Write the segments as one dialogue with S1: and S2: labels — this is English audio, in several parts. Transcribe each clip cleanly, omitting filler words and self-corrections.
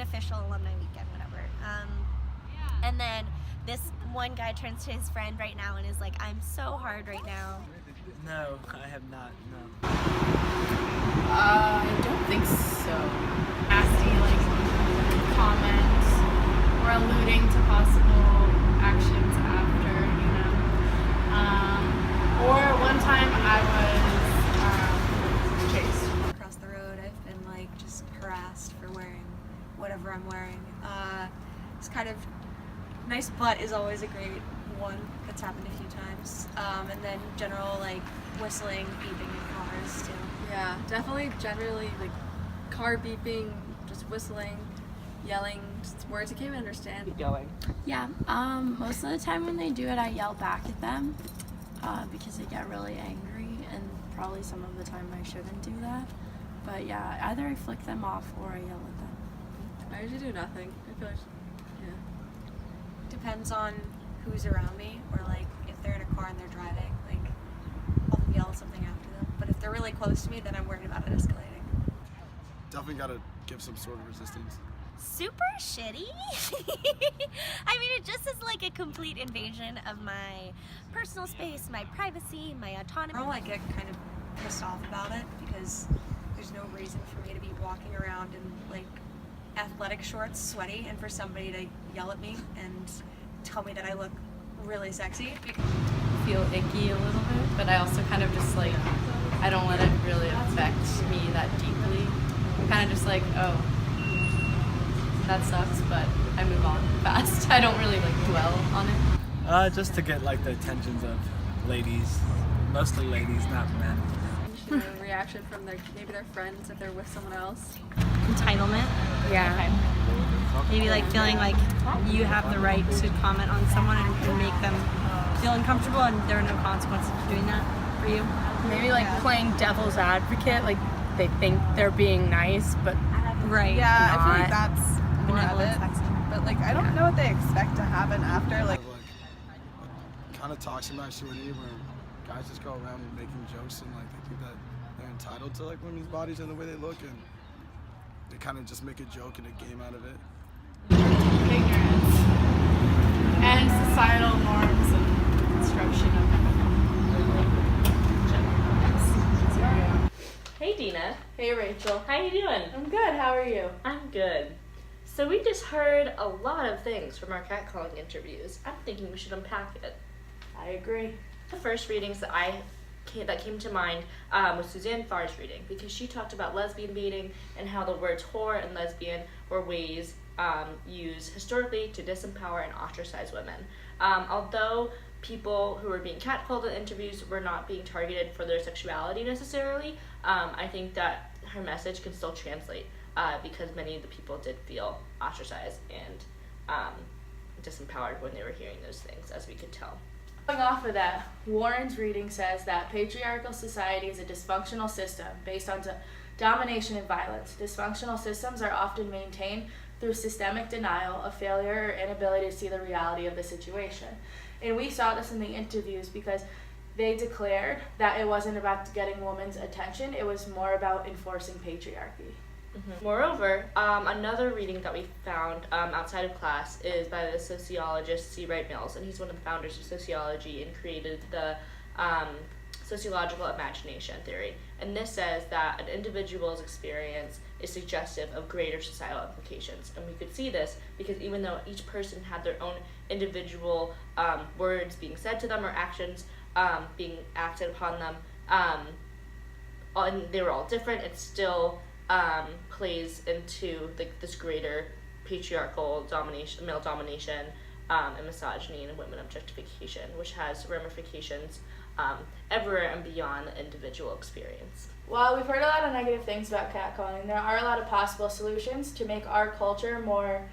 S1: unofficial alumni weekend, whatever. And then this one guy turns to his friend right now and is like, I'm so hard right now.
S2: No, I have not, no.
S3: I don't think so. Nasty, comments or alluding to possible actions after, Or one time I was chased.
S4: Across the road, I've been just harassed for wearing whatever I'm wearing. It's kind of nice butt is always a great one. That's happened a few times. And then general whistling, beeping in cars too.
S5: Yeah, definitely generally car beeping, just whistling, yelling, just words I can't even understand.
S2: Keep going.
S6: Yeah, most of the time when they do it, I yell back at them because they get really angry, and probably some of the time I shouldn't do that. But yeah, either I flick them off or I yell at them.
S5: I usually do nothing. I feel
S4: Depends on who's around me, or if they're in a car and they're driving, I'll yell something after them. But if they're really close to me, then I'm worried about it escalating.
S7: Definitely gotta give some sort of resistance.
S1: Super shitty. I mean, it just is a complete invasion of my personal space, my privacy, my autonomy.
S4: I get kind of pissed off about it because there's no reason for me to be walking around in athletic shorts, sweaty, and for somebody to yell at me and tell me that I look really sexy.
S3: Feel icky a little bit, but I also kind of just I don't let it really affect me that deeply. I'm kind of just oh, that sucks, but I move on fast. I don't really dwell on it.
S2: Just to get the attentions of ladies, mostly ladies, not men.
S5: a reaction from maybe their friends if they're with someone else.
S8: Entitlement.
S3: Yeah.
S8: Okay. Maybe feeling you have the right to comment on someone and make them feel uncomfortable, and there are no consequences for doing that for you.
S3: Maybe playing devil's advocate, they think they're being nice, but
S8: right.
S9: Yeah,
S3: not.
S9: I feel that's more of it. But I don't know what they expect to happen after.
S7: Kind of toxic masculinity where guys just go around making jokes and they think that they're entitled to women's bodies and the way they look, and they kind of just make a joke and a game out of it.
S3: Ignorance and societal norms and construction of gender.
S10: Hey Dina.
S3: Hey Rachel.
S10: How you doing?
S3: I'm good. How are you?
S10: I'm good. So we just heard a lot of things from our catcalling interviews. I'm thinking we should unpack it.
S3: I agree.
S10: The first readings that came to mind was Suzanne Farr's reading, because she talked about lesbian baiting and how the words whore and lesbian were ways used historically to disempower and ostracize women. Although people who were being catcalled in interviews were not being targeted for their sexuality necessarily, I think that her message can still translate because many of the people did feel ostracized and disempowered when they were hearing those things, as we could tell.
S3: Going off of that, Warren's reading says that patriarchal society is a dysfunctional system based on domination and violence. Dysfunctional systems are often maintained through systemic denial, a failure, or inability to see the reality of the situation. And we saw this in the interviews because they declared that it wasn't about getting women's attention, it was more about enforcing patriarchy.
S10: Mm-hmm. Moreover, another reading that we found outside of class is by the sociologist C. Wright Mills, and he's one of the founders of sociology and created the sociological imagination theory. And this says that an individual's experience is suggestive of greater societal implications. And we could see this because even though each person had their own individual words being said to them or actions being acted upon them, and they were all different, it still plays into this greater patriarchal domination, male domination, and misogyny and women objectification, which has ramifications everywhere and beyond the individual experience.
S3: While we've heard a lot of negative things about catcalling, there are a lot of possible solutions to make our culture more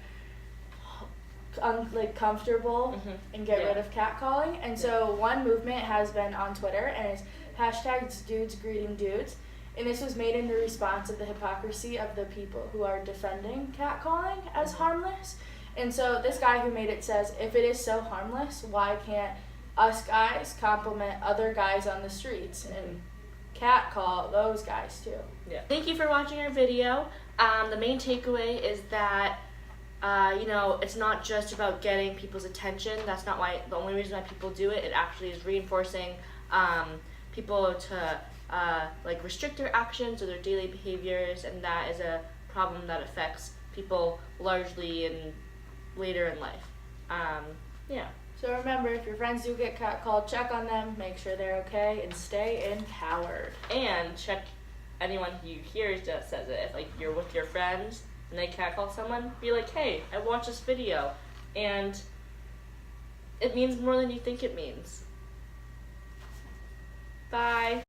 S3: comfortable and get rid of catcalling. And so one movement has been on Twitter, and it's #DudesGreetingDudes. And this was made in the response of the hypocrisy of the people who are defending catcalling as harmless. And so this guy who made it says, if it is so harmless, why can't us guys compliment other guys on the streets and catcall those guys too?
S10: Yeah. Thank you for watching our video. The main takeaway is that it's not just about getting people's attention. That's not why the only reason why people do it. It actually is reinforcing people to restrict their actions or their daily behaviors, and that is a problem that affects people largely later in life. Yeah.
S3: So remember, if your friends do get catcalled, check on them, make sure they're okay, and stay empowered.
S10: And check anyone who you hear that says it. If you're with your friends and they catcall someone, be like, hey, I watched this video, and it means more than you think it means. Bye.